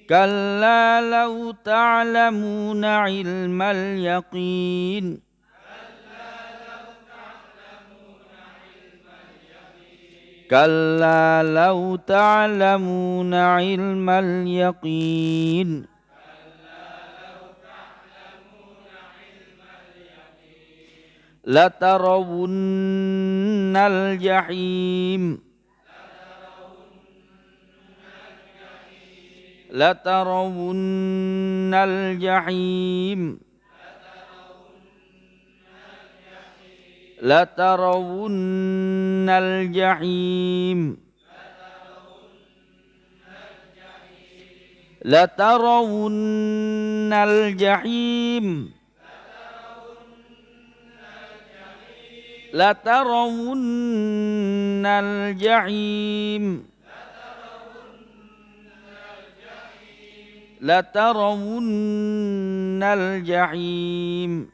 كلا لو تعلمون علم اليقين كلا لو تعلمون علم اليقين لترون الجحيم لترون الجحيم لترون الجحيم لترون الجحيم لترون الجحيم لترون الجحيم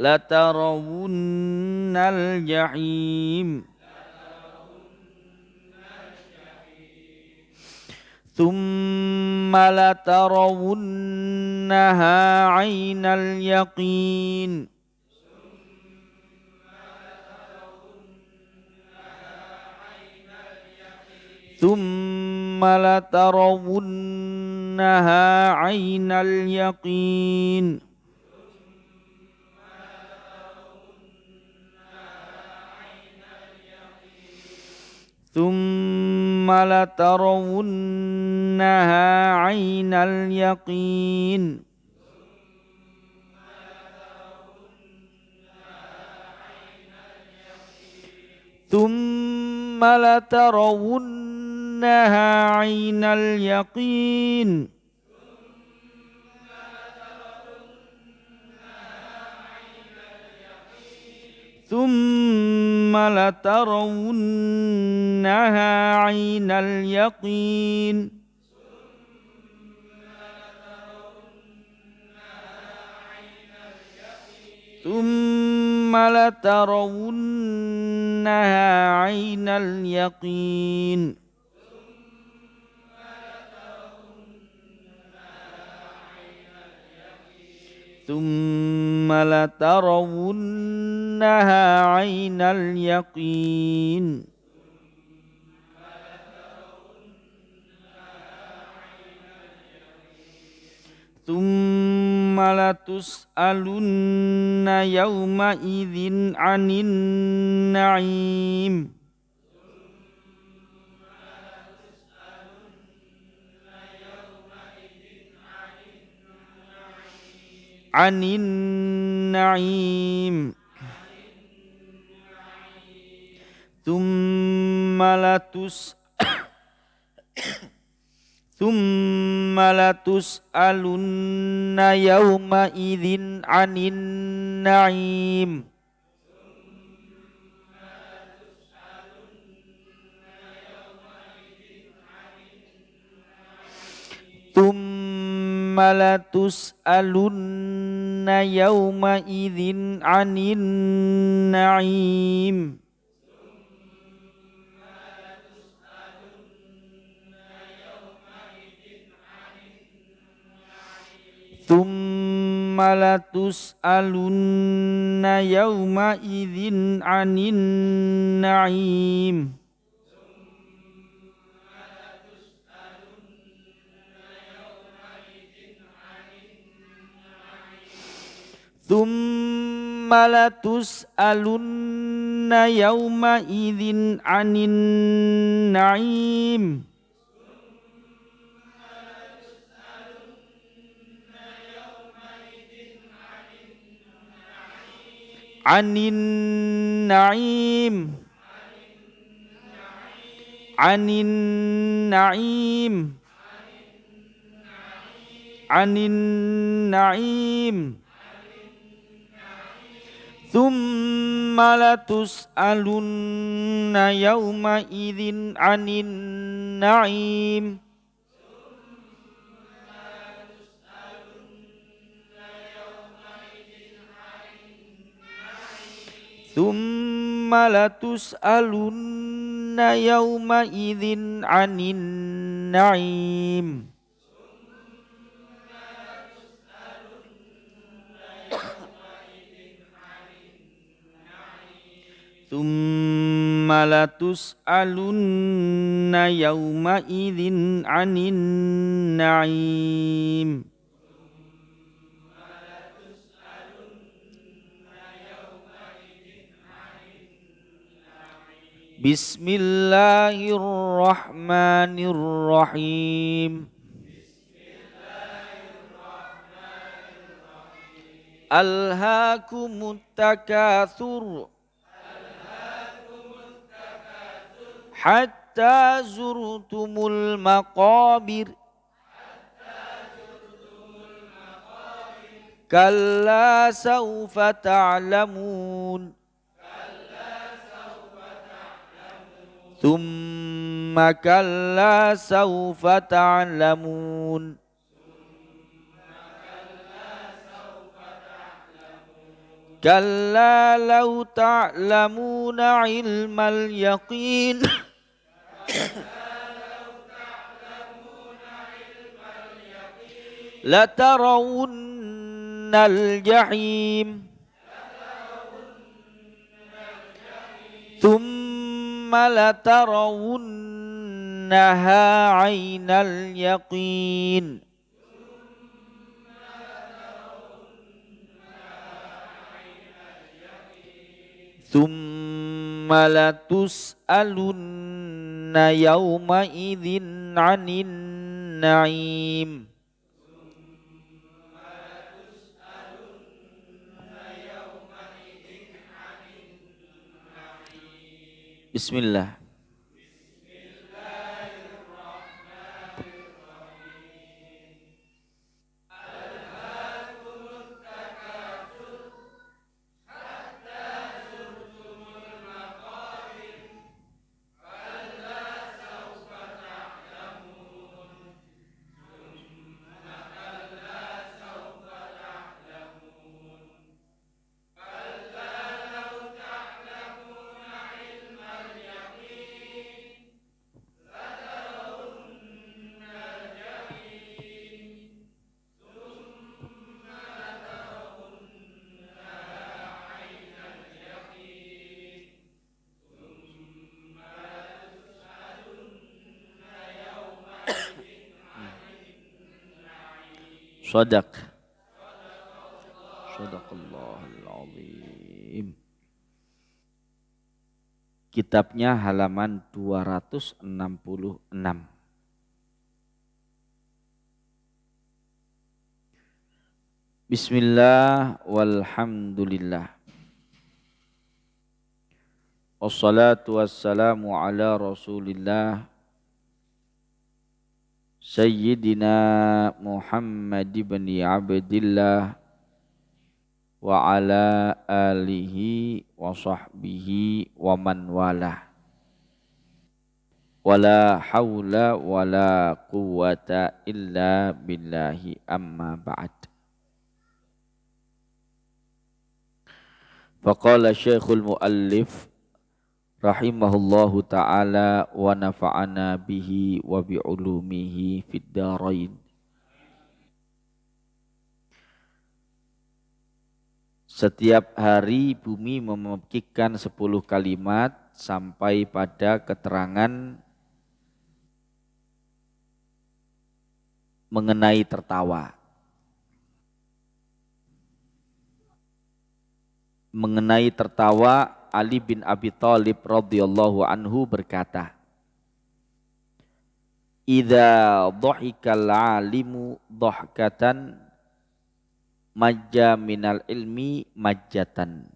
لترون الجحيم ثم لترونها عين اليقين ثم لترونها عين اليقين ثم لترونها عين اليقين ثم لترونها عين اليقين ثم لترونها عين اليقين ثم لترونها عين اليقين ثم لترونها عين اليقين ثم لتسألن يومئذ عن النعيم عن النعيم ثم لتسألن يومئذ عن النعيم ثم لتسألن يومئذ عن النعيم ثم لتسألن يومئذ عن النعيم ثم لتسألن يومئذ عن النعيم عن النعيم عن النعيم عن النعيم ثم لتسألن يومئذ عن النعيم ثم لتسألن يومئذ عن النعيم ثم لتسألن يومئذ عن النعيم بسم الله الرحمن الرحيم ألهاكم التكاثر حتى زرتم المقابر كلا سوف تعلمون ثم كلا سوف تعلمون كلا لو تعلمون علم اليقين لترون الجحيم ثم لترونها عين اليقين ثم لتسألن يومئذ عن النعيم Bismillah. Shadaq. Shadaqallahul azim. Kitabnya halaman 266. Bismillah walhamdulillah. Wassalatu wassalamu ala Rasulillah Sayyidina Muhammad ibn Abdillah wa ala alihi wa sahbihi wa man walah. Wala hawla wala quwwata illa billahi amma ba'd. Faqala Syekhul Muallif rahimahullahu ta'ala wa nafa'ana bihi wa bi'ulumihi fid darain. Setiap hari bumi memekikkan 10 kalimat sampai pada keterangan mengenai tertawa. Mengenai tertawa, Ali bin Abi Thalib radhiyallahu anhu berkata, "Idza dhahikal 'alimu dhahkatan majja minal ilmi majjatan."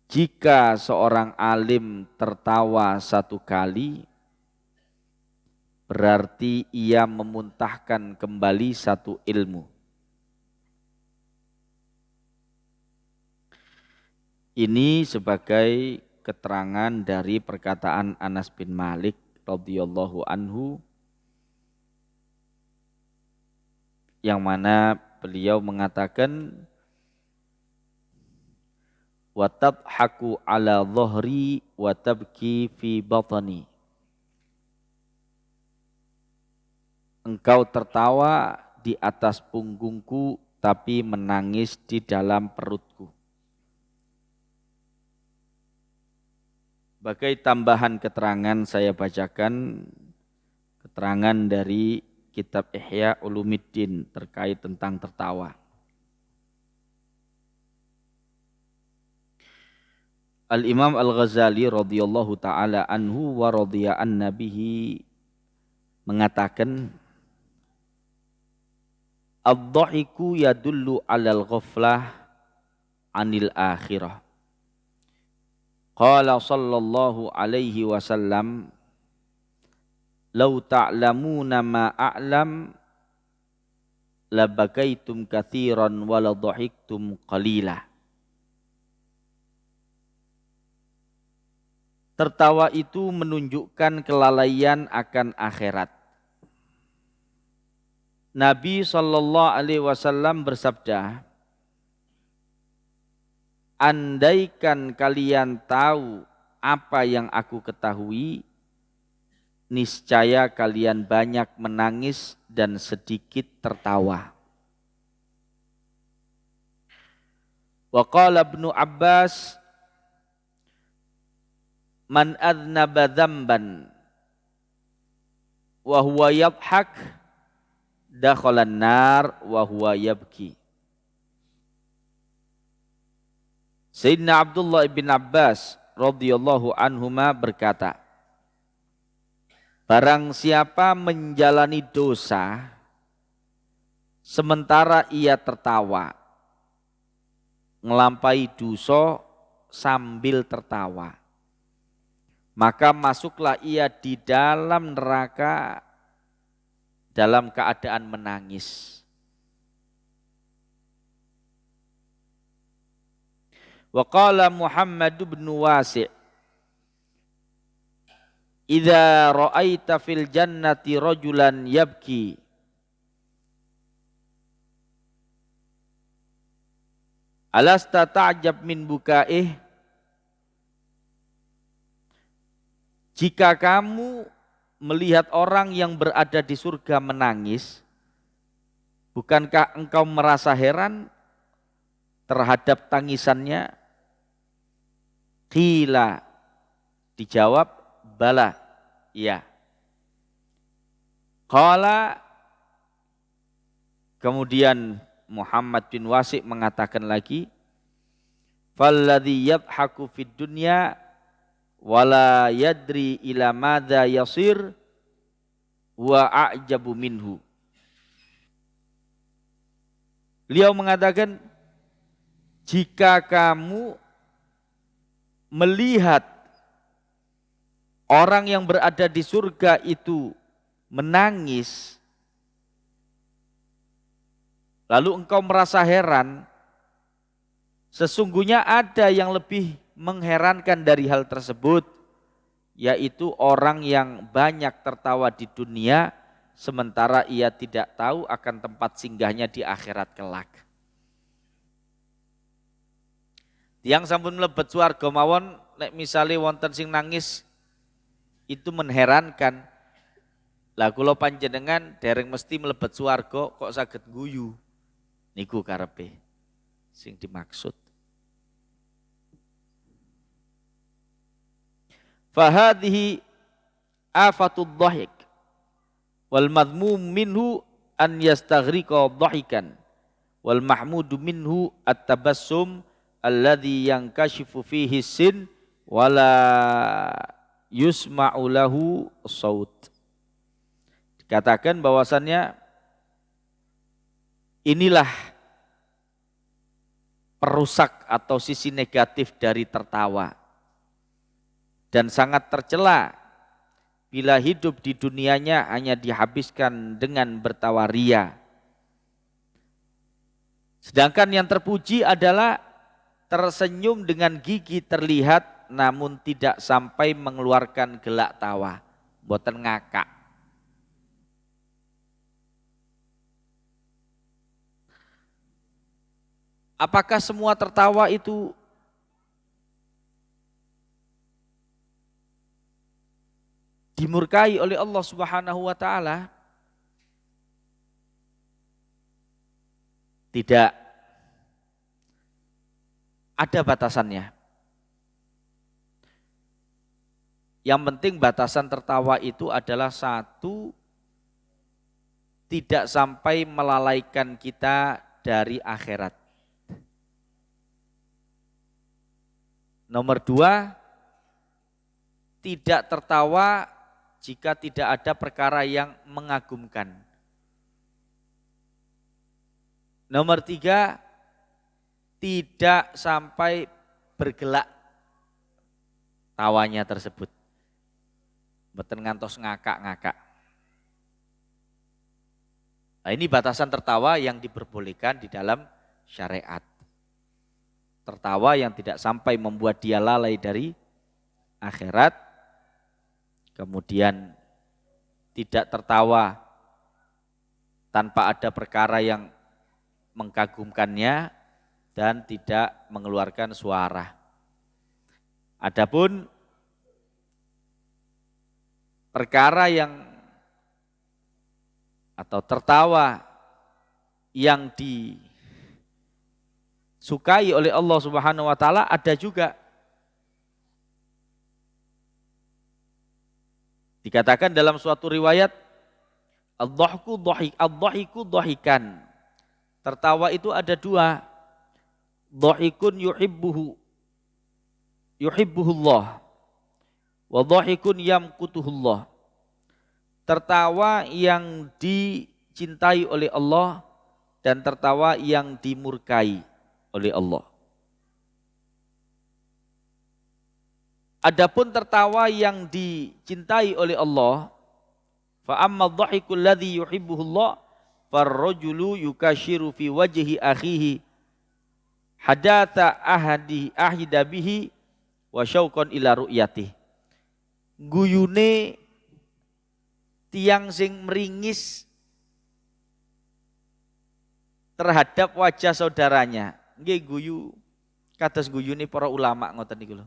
Jika seorang alim tertawa satu kali, berarti ia memuntahkan kembali satu ilmu. Ini sebagai keterangan dari perkataan Anas bin Malik radhiyallahu anhu yang mana beliau mengatakan wa tadhaku ala dhahri wa tabki fi batni. Engkau tertawa di atas punggungku tapi menangis di dalam perutku. Sebagai tambahan keterangan saya bacakan keterangan dari kitab Ihya Ulumuddin terkait tentang tertawa. Al-Imam Al-Ghazali radhiyallahu taala anhu wa radhiya an nabihi mengatakan ad-dhahiku yadullu 'alal ghaflah 'anil akhirah. Qala sallallahu alaihi wasallam law ta'lamuna ma a'lam labakaitum katsiran wa la dhahiktum qalila. Tertawa itu menunjukkan kelalaian akan akhirat. Nabi sallallahu alaihi wasallam bersabda, andaikan kalian tahu apa yang aku ketahui, niscaya kalian banyak menangis dan sedikit tertawa. Wa qala Ibnu Abbas, man adznaba dzamban wa huwa yadhhak dakhala an-nar wa huwa yabki. Sayyidina Abdullah bin Abbas radhiyallahu anhuma berkata, barang siapa menjalani dosa sementara ia tertawa, ngelampaui dosa sambil tertawa, maka masuklah ia di dalam neraka dalam keadaan menangis. Wa qala Muhammad bin Wasi' idza ra'aita fil jannati rajulan yabki alasta ta'jab min bukaih. Jika kamu melihat orang yang berada di surga menangis, bukankah engkau merasa heran terhadap tangisannya? Qila, dijawab, bala, iya. Qala, kemudian Muhammad bin Wasi' mengatakan lagi, falladhi yadhaku fid dunya wala yadri ila madza yasir wa a'jabu minhu. Beliau mengatakan, jika kamu melihat orang yang berada di surga itu menangis, lalu engkau merasa heran, sesungguhnya ada yang lebih mengherankan dari hal tersebut, yaitu orang yang banyak tertawa di dunia sementara ia tidak tahu akan tempat singgahnya di akhirat kelak. Tiang sampun mlebet swarga mawon nek misale wonten sing nangis itu menherankan. Lah kula panjenengan dereng mesti mlebet swarga kok saged guyu. Niku karepe sing dimaksud. Fahadhihi afatud dhahik wal madmum minhu an yastaghriqa dhahikan wal mahmudu minhu at-tabassum alladhi yankashifu fihi sin wala yusma'u lahu saut. Dikatakan bahwasannya inilah perusak atau sisi negatif dari tertawa, dan sangat tercela bila hidup di dunianya hanya dihabiskan dengan bertawa ria. Sedangkan yang terpuji adalah tersenyum dengan gigi terlihat namun tidak sampai mengeluarkan gelak tawa, boten ngakak. Apakah semua tertawa itu dimurkai oleh Allah Subhanahu wa taala? Tidak ada batasannya. Yang penting batasan tertawa itu adalah satu, tidak sampai melalaikan kita dari akhirat. Nomor dua, tidak tertawa jika tidak ada perkara yang mengagumkan. Nomor tiga, tidak sampai bergelak tawanya tersebut. Mboten ngantos ngakak-ngakak. Nah, ini batasan tertawa yang diperbolehkan di dalam syariat. Tertawa yang tidak sampai membuat dia lalai dari akhirat. Kemudian tidak tertawa tanpa ada perkara yang mengkagumkannya dan tidak mengeluarkan suara. Adapun perkara yang atau tertawa yang disukai oleh Allah Subhanahu wa taala ada juga. Dikatakan dalam suatu riwayat, ad-dhahku dhahikan. Tertawa itu ada dua. Dhahikun yuhibbuhullah wa dhahikun yamkutuhullah. Tertawa yang dicintai oleh Allah dan tertawa yang dimurkai oleh Allah. Adapun tertawa yang dicintai oleh Allah, fa amma dhahikul ladzi yuhibbuhullah farrajulu yukashiru fi wajhi akhihi hadatha ahida bihi wa syauqan ila ru'yatih. Guyune tiang sing meringis terhadap wajah saudaranya. Nggih guyu kados guyune para ulama ngoten niku lho.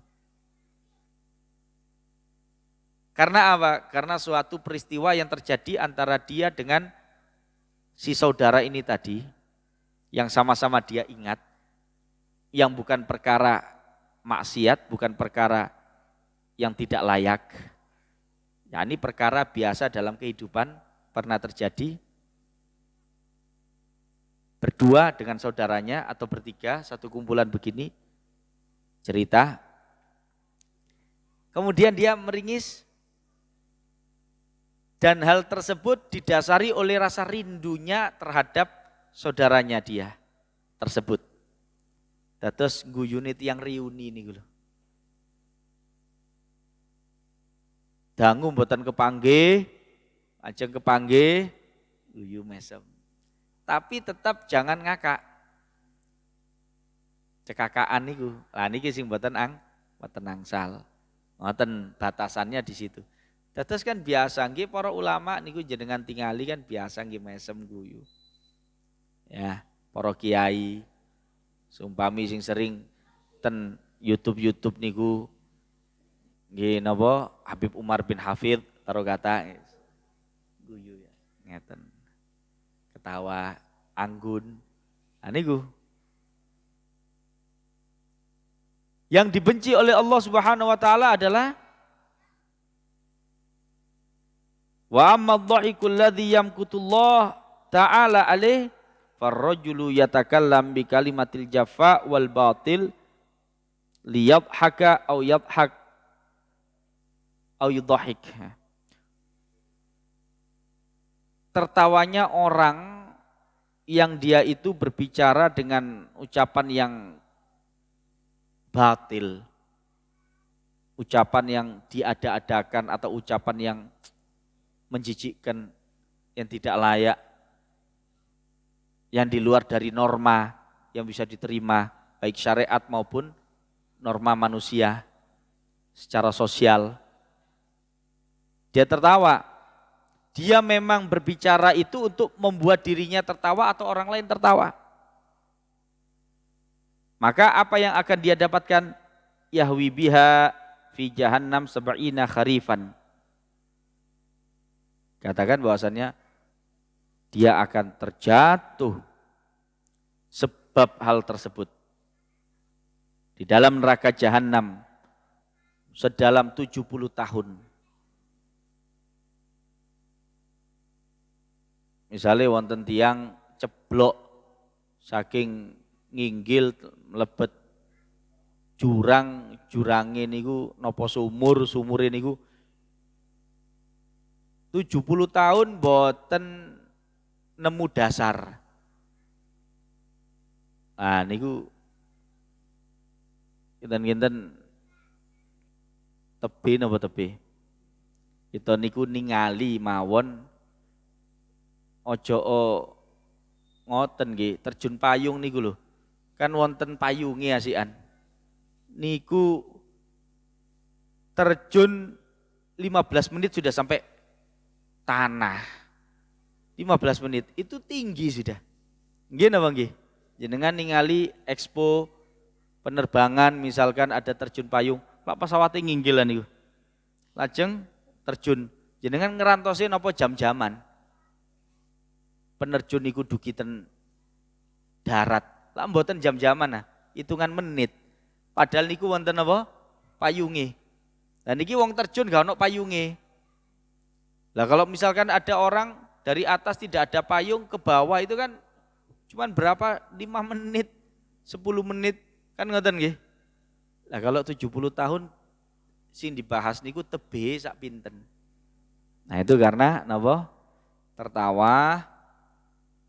Karena apa? Karena suatu peristiwa yang terjadi antara dia dengan si saudara ini tadi, yang sama-sama dia ingat, yang bukan perkara maksiat, bukan perkara yang tidak layak. Ya, ini perkara biasa dalam kehidupan, pernah terjadi berdua dengan saudaranya atau bertiga, satu kumpulan begini, cerita. Kemudian dia meringis, dan hal tersebut didasari oleh rasa rindunya terhadap saudaranya dia tersebut. Dados guyune tiyang riuni niku lho. Dangu mboten kepanggih, ajeng kepanggih guyu mesem. Tapi tetap jangan ngakak. Cekakaan niku. Lah niki sing mboten angsal. Ngoten batasannya di situ. Dados kan biasa nggih para ulama niku jenengan tingali kan biasa nggih mesem guyu. Ya, para kiai sumpami sing sering ten YouTube niku nggih napa Habib Umar bin Hafid karo kata guyu ya ngeten. Ketawa anggun. Nah niku yang dibenci oleh Allah Subhanahu wa taala adalah wa amma dhahikul ladzi yamkutullah ta'ala alaih farrajulu yatakallam bi kalimatil jafa wal batil liyadhaka au yadhak au yudhahik. Tertawanya orang yang dia itu berbicara dengan ucapan yang batil, ucapan yang diada-adakan atau ucapan yang menjijikkan, yang tidak layak, yang di luar dari norma yang bisa diterima baik syariat maupun norma manusia secara sosial. Dia tertawa, dia memang berbicara itu untuk membuat dirinya tertawa atau orang lain tertawa. Maka apa yang akan dia dapatkan? Yahwi biha fi jahannam sab'ina kharifan. Dikatakan bahwasannya dia akan terjatuh sebab hal tersebut di dalam neraka jahanam sedalam 70 tahun. Misalnya wonten tiang ceblok saking nginggil mlebet jurange niku napa sumure niku 70 tahun boten nemu dasar. Nah niku kinten-kinten tebi napa tebi. Kita niku ningali mawon ojo ngoten nggih, terjun payung niku lho. Kan wonten payunge asikan. Niku terjun 15 menit sudah sampai tanah. 15 menit itu tinggi sudah. Nggih napa nggih? Jenengan ningali expo penerbangan misalkan ada terjun payung, Pak pesawate nginggilan niku. Lajeng terjun. Jenengan ngerantosin apa jam-jaman? Penerjun niku dugi ten darat. Lah mboten jam-jaman nah, hitungan menit. Padahal niku wonten apa? Payunge. Lah niki wong terjun gak ono payunge. Lah kalau misalkan ada orang dari atas tidak ada payung ke bawah itu kan cuman berapa? 5 menit, 10 menit kan ngoten nggih. Lah kalau 70 tahun sing dibahas niku tebe sak pinten. Nah itu karena napa? Tertawa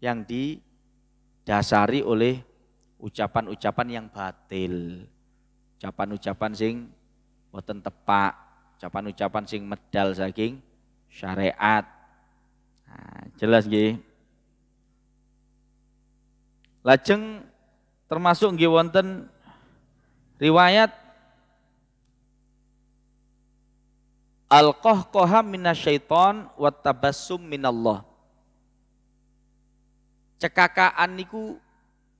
yang didasari oleh ucapan-ucapan yang batil. Ucapan-ucapan sing boten tepak, ucapan-ucapan sing medal saking syariat. Nah, jelas nggih. Lajeng termasuk nggih wonten riwayat al-qahqaha minasyaiton wa tabassum minallah. Cekakaan niku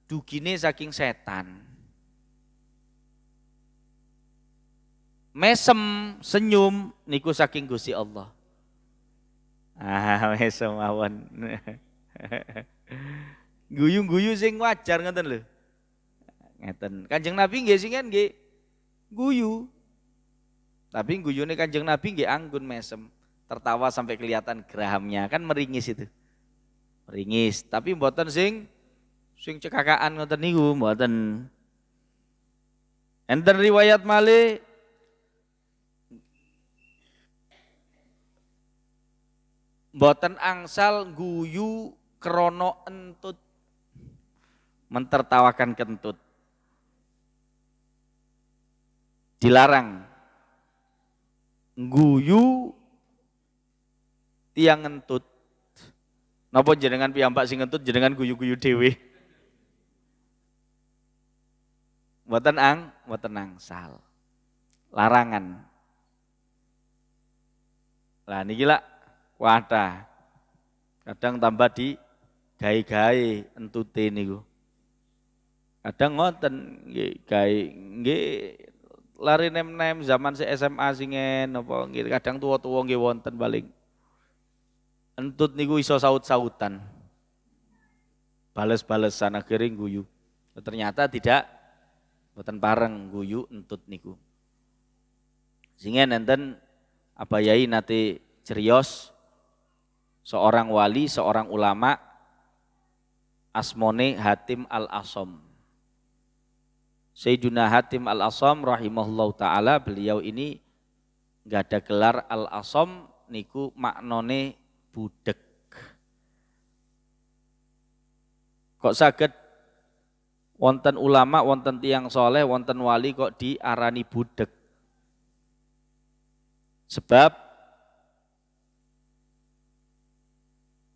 dugine saking setan. Mesem senyum niku saking Gusti Allah. Ah mesem mawon. Guyu-guyu sing wajar ngoten lho. Ngeten. Kanjeng Nabi nggih sing nggih guyu. Tapi guyune Kanjeng Nabi nggih anggun mesem. Tertawa sampai kelihatan gerahamnya, kan meringis itu. Meringis, tapi mboten sing cekakaan ngoten niku mboten. Enten riwayat malih mboten angsal guyu krana entut, mentertawakan kentut. Dilarang guyu tiang ngentut. Napa jenengan piyambak sing ngentut jenengan guyu-guyu dhewe? Mboten angsal. Larangan. Lah niki lak wadah. Kadang tambah di gawe-gawe entute niku. Kadang ngoten nggih gawe nggih lari nem-nem zaman SMA singen napa nggih kadang tuwa-tuwa nggih wonten paling. Entut niku iso saut-sautan. Bales-balesan akhirnya guyu. Ternyata tidak mboten pareng guyu entut niku. Singen enten apa yai nate cerios seorang wali, seorang ulama asmone Hatim Al-Asham. Sayyiduna Hatim Al-Asham rahimahullahu taala, beliau ini enggak ada gelar Al-Asham niku maknone budek. Kok saged wonten ulama, wonten tiyang soleh, wonten wali kok diarani budek? Sebab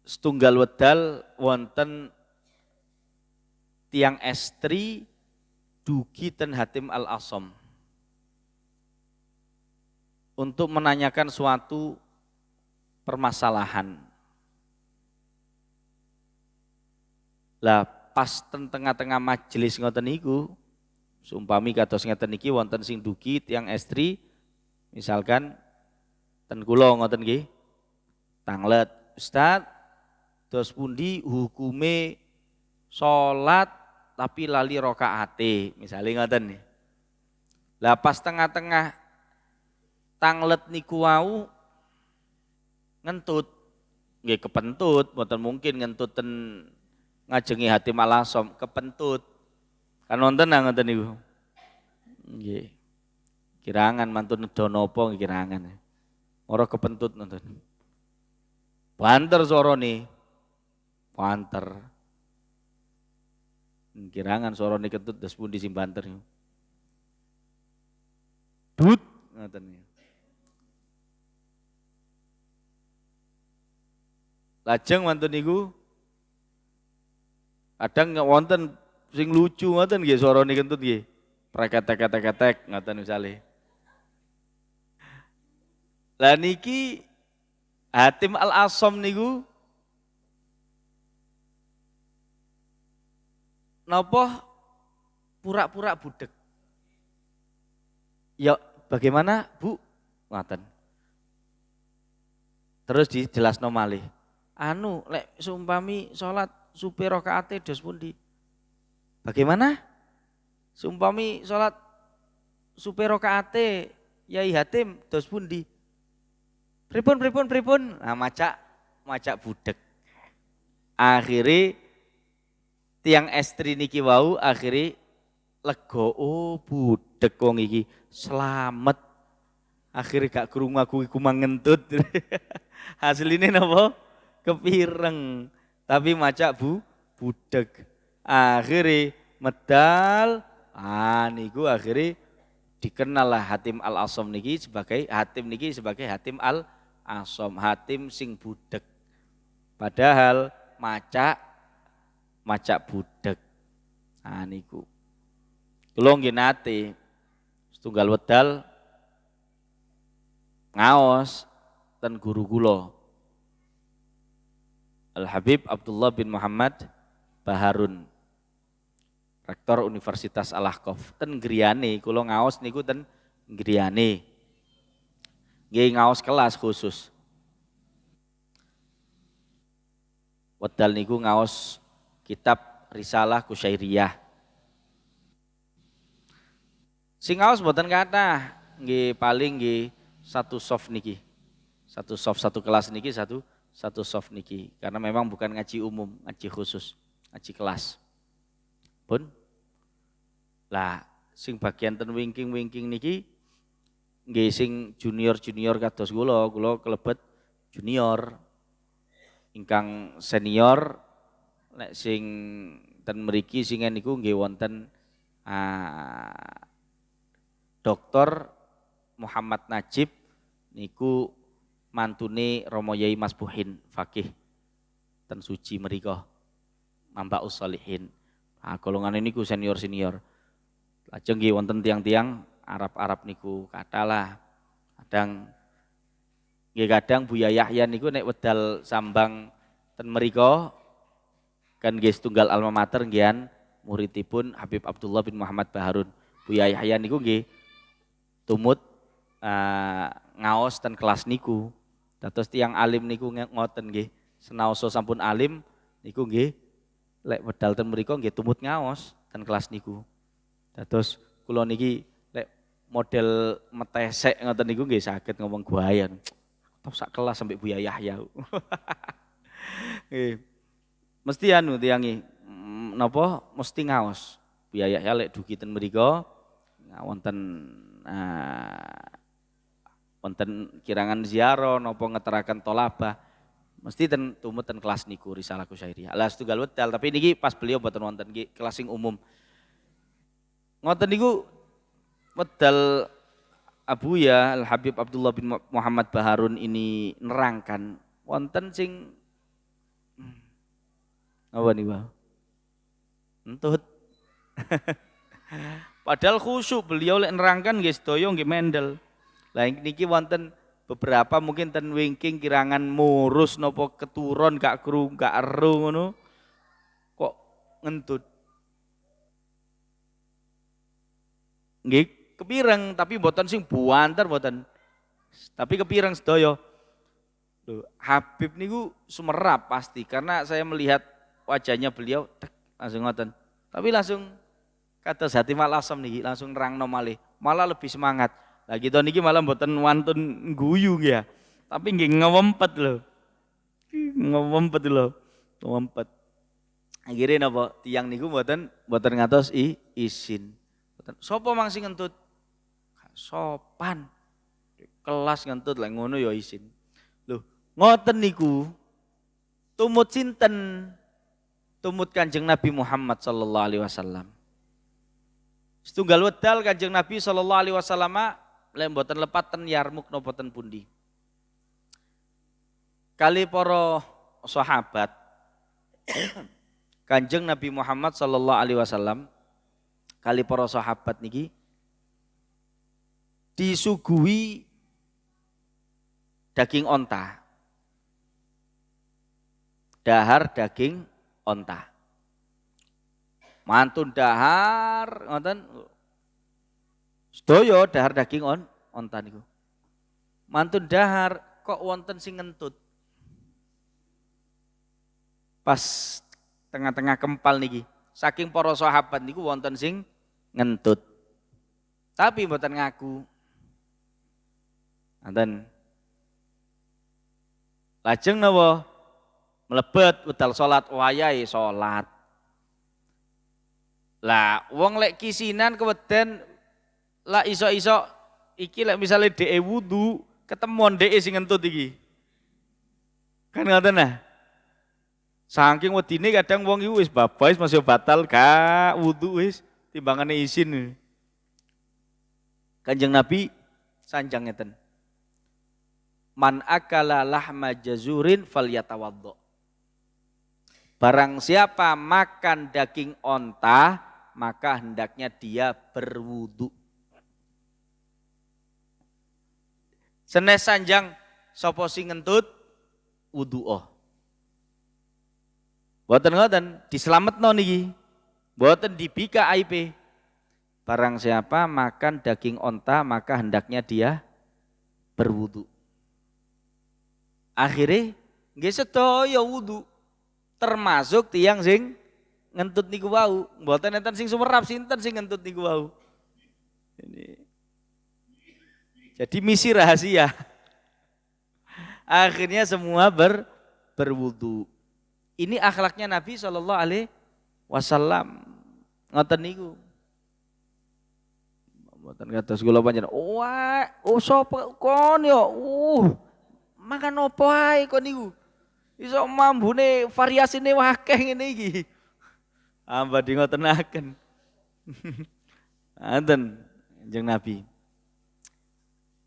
setunggal wedal wonten tiyang estri dugi ten Hatim Al-Asham untuk menanyakan suatu permasalahan. Lah pas tengah-tengah majelis ngoten niku, seumpami kados ngeten niki wonten sing dugi tiyang estri, misalkan ten kula ngoten nggih, Tanglet, Ustaz, dos pundi hukume salat tapi lali rakaate, misalnya ngoten nih. Lah pas tengah-tengah tanglet niku wau ngentut, nggih kepentut, mboten mungkin ngentuten ngajengi hati malasom, kepentut. Kan wonten ngoten niku. Nggih. Kirangan mantun nedha napa kirangan. Ora kepentut nonton. Banter sorone. Banter. Kirangan sorone kentut dos pundi sing banter. Dut ngoten niku. Lajeng mantun niku kadang wonten sing lucu ngoten nggih sorone kentut nggih. Preketek-ketek ngoten misale. Lah niki Hatim Al-Asom niku napa pura-pura budek. Ya bagaimana Bu? Ngoten. Terus dijelasno malih. Anu lek sumpami salat supe rakaate dos pundi? Bagaimana? Sumpami salat supe rakaate Yai Hatim dos pundi? Pripun. Nah macak budek. Akhirnya tiang estri niki wau akhirnya lega, oh budek wong iki selamat. Akhirnya gak krungu aku iku mangentut. Hasilnya napa? Kepireng. Tapi macak budek. Akhirnya medal, niku akhirnya dikenal lah Hatim Al-Asom niki sebagai Hatim Al-Asom, Hatim sing budek. Padahal macak budek. Niku. Kula nggih nate setunggal wedal ngaos ten guru kula Al Habib Abdullah bin Muhammad Baharun, Rektor Universitas Al-Ahqaf. Ten griyane kula ngaos niku ten griyane. Nggih ngaos kelas khusus. Wedal niku ngaos kitab Risalah Kusyairiyah. Sing ngaos mboten kathah, nggih paling nggih satu soft niki. Satu kelas niki satu soft niki. Karena memang bukan ngaji umum, ngaji khusus, ngaji kelas. Pun lah sing bagian ten wingking niki nggih sing junior kados kula kelebet junior. Ingkang senior nek sing ten mriki sing niku nggih wonten Dr. Muhammad Najib niku mantune Romo Yai Mas Buhin Fakih ten suci mriko Mambaus Sholihin. Golongan niku senior. Lajeng nggih wonten tiang-tiang Arab niku katalah. Kadang Buya Yahya niku nek wedal sambang ten mriko kan nggih setunggal alma mater nggih muridipun Habib Abdullah bin Muhammad Baharun. Buya Yahya niku nggih tumut ngaos ten kelas niku. Dados tiang alim niku ngoten nggih. Senaosa sampun alim niku nggih lek wedal ten mriko nggih tumut ngaos ten kelas niku. Dados kula niki lek model metesek ngoten niku nggih saged ngomong guayan. Top sak kelas sampai Buya Yahya. Mesti tiangi napa mesti ngaos. Buya Yahya lek dugi ten mriko wonten kirangan ziarah napa ngeteraken tolabah mesti tumut ten kelas niku Risalah Kusyairiyah. Lah setunggal wedal tapi niki pas beliau mboten wonten niki kelas sing umum. Ngoten niku wedal Abuya Al Habib Abdullah bin Muhammad Baharun ini nerangkan wonten sing apa nih Bang? Entut. Padahal khusyuk beliau lek nerangkan nggih sedaya nggih mendel. Lah niki wonten beberapa mungkin ten wingking kirangan murus napa keturun gak eru ngono. Kok ngentut. Nggih kepireng tapi mboten sing buanter mboten. Tapi kepireng sedaya. Loh, Habib niku sumerap pasti karena saya melihat wajahnya beliau langsung ngoten. Tapi langsung kata hati malasem niki langsung nerangno malih, malah lebih semangat. Lah kita niki malah mboten wantun guyu ya. Tapi nggih ngewempet lho. Ngewempet lho. Ngewempet. Akhirnya napa tiang niku mboten ngatos izin. Sopo mang sing ngentut? Sopan. Kelas ngentut lek ngono ya izin. Loh, ngoten niku tumut sinten? Tumut Kanjeng Nabi Muhammad sallallahu alaihi wasallam. Setunggal wedal Kanjeng Nabi sallallahu alaihi wasallam lek mboten lepaten Yarmuk napa ten pundi. Kali para sahabat Kanjeng Nabi Muhammad sallallahu alaihi wasallam kali para sahabat niki disuguhi daging onta. Dahar daging onta. Mantun dahar ngoten. Sedaya dahar daging onta niku. Mantun dahar kok wonten sing ngentut. Pas tengah-tengah kempal niki. Saking para sahabat niku wonten sing ngentut. Tapi mboten ngaku. Ngoten. Lajeng napa? Mlebet wedal salat wayahe salat. Lah wong lek kisinan keweden lah iso-iso iki lek misale dhek wudu ketemon dhek sing ngentut iki. Kan ngoten nah. Saking wedine kadang wong iku wis babas masih batal gak wudu wis timbangane izin. Kanjeng Nabi sanjang ngeten. Man akala lahma jazurin falyatawaddo. Barang siapa makan daging onta, maka hendaknya dia berwudu. Senes sanjang sapa sing ngentut wudu'ah. Mboten ngoten dislametno niki. Mboten dibika aibe. Barang siapa makan daging onta, maka hendaknya dia berwudu. Akhirnya nggih sedaya wudu termasuk tiyang sing ngentut niku wau. Mboten enten sing sumerap sinten sing ngentut niku wau. Ini. Jadi misi rahasia. Akhirnya semua berwudu. Ini akhlaknya Nabi sallallahu alaihi wasallam. Ngoten niku. Mboten kados kula panjenengan. Wah, sapa kon yo? Makan opo ae kon niku? Iso mambune variasine akeh ngene iki. Ambadi ngotenaken. Anten Kanjeng Nabi.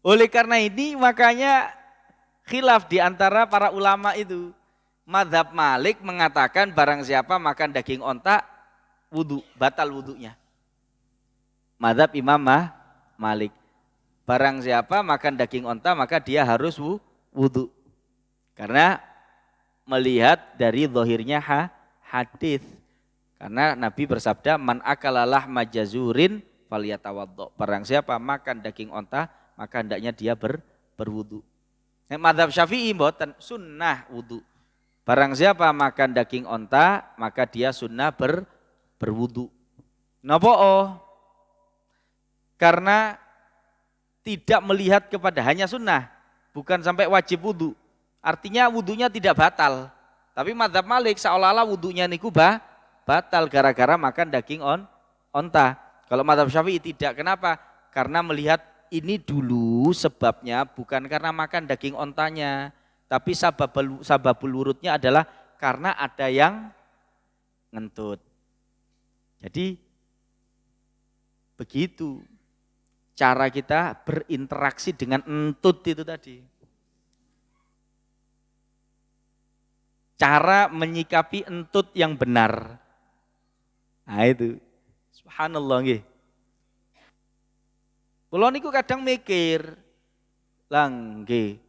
Oleh karena ini makanya khilaf di antara para ulama itu. Mazhab Malik mengatakan barang siapa makan daging onta wudu, batal wudunya. Mazhab Imam Malik. Barang siapa makan daging onta maka dia harus wudu. Karena melihat dari zahirnya hadis. Karena Nabi bersabda man akala lahma jazurin falyatawaddo. Barang siapa makan daging onta maka hendaknya dia berwudu. Mazhab Syafi'i mboten sunnah wudu. Barang siapa makan daging onta maka dia sunnah berwudu. Napa? Karena tidak melihat kepada hanya sunnah, bukan sampai wajib wudu. Artinya wudunya tidak batal. Tapi mazhab Malik seolah-olah wudunya niku batal gara-gara makan daging onta. Kalau mazhab Syafi'i tidak. Kenapa? Karena melihat ini dulu sebabnya bukan karena makan daging ontanya, tapi sababul wurudnya adalah karena ada yang ngentut. Jadi begitu cara kita berinteraksi dengan entut itu tadi. Cara menyikapi entut yang benar. Nah itu. Subhanallah nggih. Kula niku kadang mikir, lah nggih.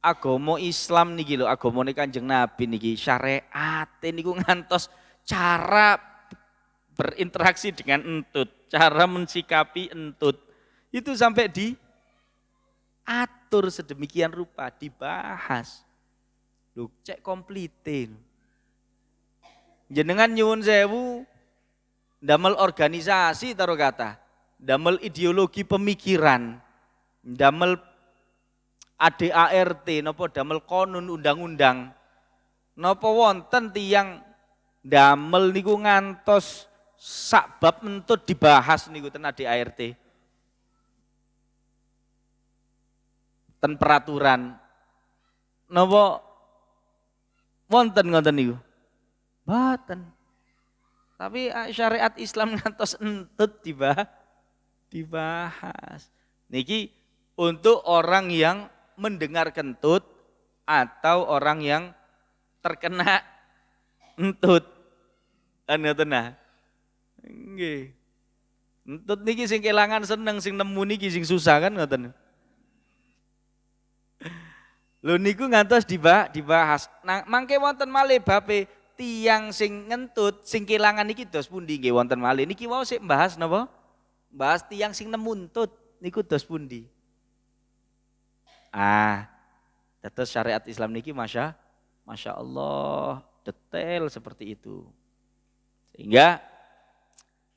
Agama Islam niki lho, agamane Kanjeng Nabi niki syariat niku ngantos cara berinteraksi dengan entut, cara mensikapi entut. Itu sampai diatur diatur sedemikian rupa, dibahas. Lho, cek komplitin. Jenengan nyuwun sewu ndamel organisasi taruh kata, ndamel ideologi pemikiran, ndamel ADART napa damel konun undang-undang. Napa wonten tiyang ndamel niku ngantos sak bab mentut dibahas niku ten ADART. Ten peraturan. Napa wonten ngoten niku? Mboten. Tapi syariat Islam ngantos entut dibahas. Niki untuk orang yang mendengar kentut atau orang yang terkena entut. Kan ngoten nah. Nggih. Entut niki sing kelangan seneng, sing nemu niki sing susah kan ngoten. Lho niku ngantos dibahas. Nah, mangke wonten malih babe tiyang sing ngentut, sing kelangan niki dos pundi nggih wonten malih. Niki wau sik mbahas napa? Bahas tiyang sing nemu entut niku dos pundi. Dados syariat Islam niki Masya Allah detail seperti itu. Sehingga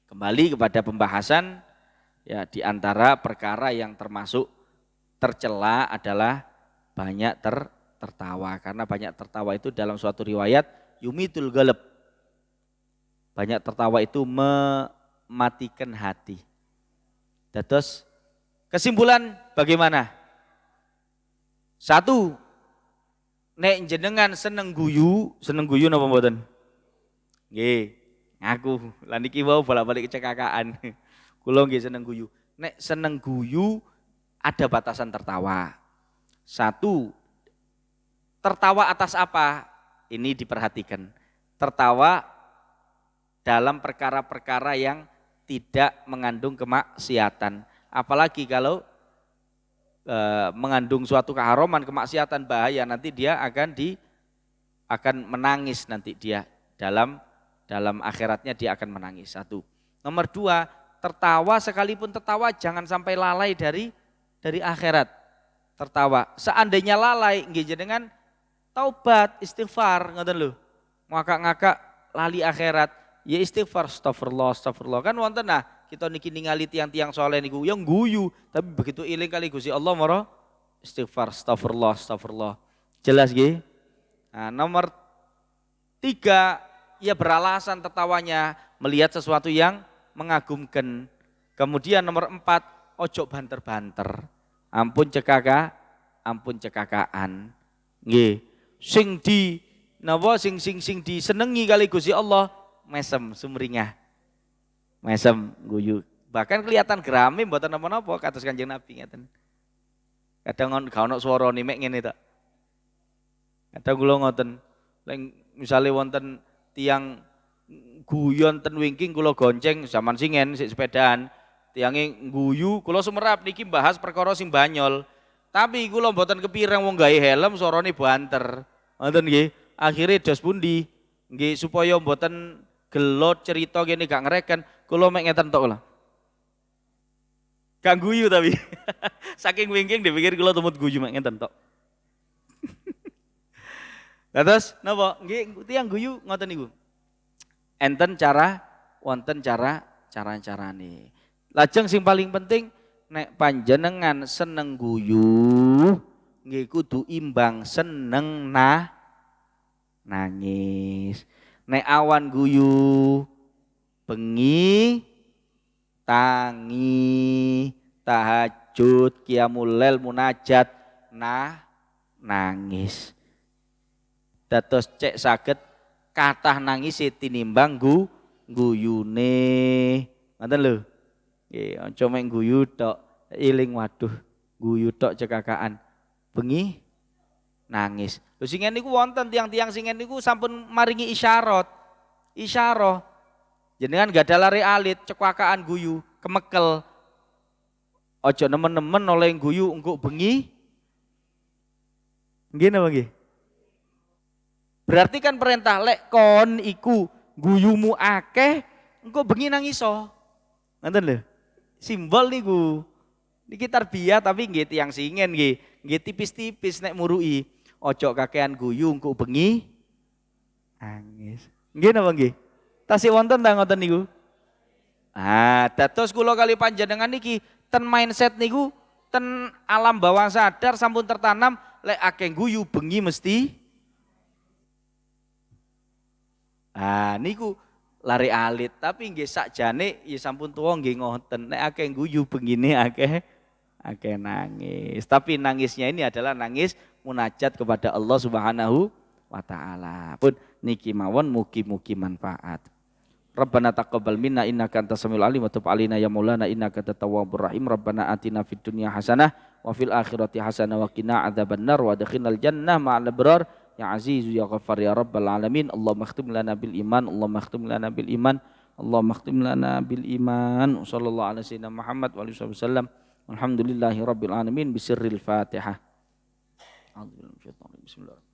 kembali kepada pembahasan ya di antara perkara yang termasuk tercela adalah banyak tertawa, karena banyak tertawa itu dalam suatu riwayat yumitul galab. Banyak tertawa itu mematikan hati. Terus kesimpulan bagaimana? Satu, nek jenengan seneng guyu napa mboten? Nggih, ngaku. Lah niki wau bolak-balik kecekakaan. Kula nggih seneng guyu. Nek seneng guyu ada batasan tertawa. Satu, tertawa atas apa? Ini diperhatikan. Tertawa dalam perkara-perkara yang tidak mengandung kemaksiatan. Apalagi kalau mengandung suatu keharaman, kemaksiatan, bahaya, nanti dia akan menangis nanti dia dalam akhiratnya dia akan menangis. Satu. Nomor dua, tertawa sekalipun tertawa jangan sampai lalai dari akhirat. Tertawa. Seandainya lalai nggih jenengan taubat, istighfar ngoten lho. Ngakak-ngakak lali akhirat, ya istighfar, astagfirullah. Kan wonten nah, kita niki ningali tiang-tiang soleh niku yang guyu, tapi begitu iling kali Gusti Allah mara istighfar, astagfirullah. Jelas nggih? Nah, nomor tiga, ya beralasan tertawanya melihat sesuatu yang mengagumkan. Kemudian nomor empat, ojo banter-banter. Ampun cekakaan. Nggih. Sing disenengi kali Gusti Allah mesem sumringah. Mesem guyu. Bahkan kelihatan gerame mboten napa-napa kados Kanjeng Nabi ngeten. Kadang gak ono swarane mek ngene tok. Kadang kula ngoten. Leng misale wonten tiang guyon ten wingking kula gonceng zaman singen sik sepedaan. Tiange guyu, kula sumerap niki bahas perkara sing banyol. Tapi kula mboten kepireng wong gawe helm sorone banter. Ngoten nggih. Akhire dos pundi? Nggih supaya mboten gelot cerita kene gak ngereken, kula mek ngeten tok lah. Gak guyu tapi. Saking wingking dipikir kula tumut guyu mek ngeten tok. Terus napa? Nggih tiyang guyu ngoten niku. Enten wonten cara-carane. Lajeng sing paling penting nek panjenengan seneng guyu nggih kudu imbang seneng nangis. Nek awan guyu bengi tangi tahajud qiyamul lail munajat nangis. Dados cek saged kathah nangis tinimbang guyune. Ngoten lho. Nggih, aja mek guyu tok iling waduh, guyu tok cekakaan. Bengi nangis. Lho sing niku wonten tiang-tiang sing niku sampun maringi isyarah. Jenengan gadah lare alit, cekakaan guyu, kemekel. Aja nemen-nemen oleh guyu engko bengi. Nggih napa nggih? Berarti kan perintah lek kon iku guyumu akeh, engko bengi nangiso. Ngoten lho. Simbol niku. Niki tarbiyah tapi nggih tiyang singen nggih. nggih tipis-tipis nek murui. Ojo kakean guyu engko bengi nangis. Nggih napa nggih? Tasih wonten ta ngoten niku? Dados kula kali panjenengan niki ten mindset niku ten alam bawah sadar sampun tertanam lek akeh guyu bengi mesti niku lari alit tapi nggih sakjane ya sampun tuwa nggih ngoten nek akeh guyu bengine akeh nangis tapi nangisnya ini adalah nangis munajat kepada Allah Subhanahu wa taala. Pun niki mawon mugi-mugi manfaat. Rabbana taqabbal minna innaka antas samiul alim wa tub alaina ya maulana innaka antat tawwabur rahim. Rabbana atina fid dunya hasanah wa fil akhirati hasanah wa qina adzabannar wa adkhilnal jannah ma'al abrar ya azizu ya ghaffar ya rabbal alamin. Allahumma khtim lana bil iman, Allahumma khtim lana bil iman, Allahumma khtim lana bil iman. Sallallahu alaihi wasallam Muhammad wa alihi wasallam. Alhamdulillahi rabbil alamin bisirril Fatihah. Bismillah.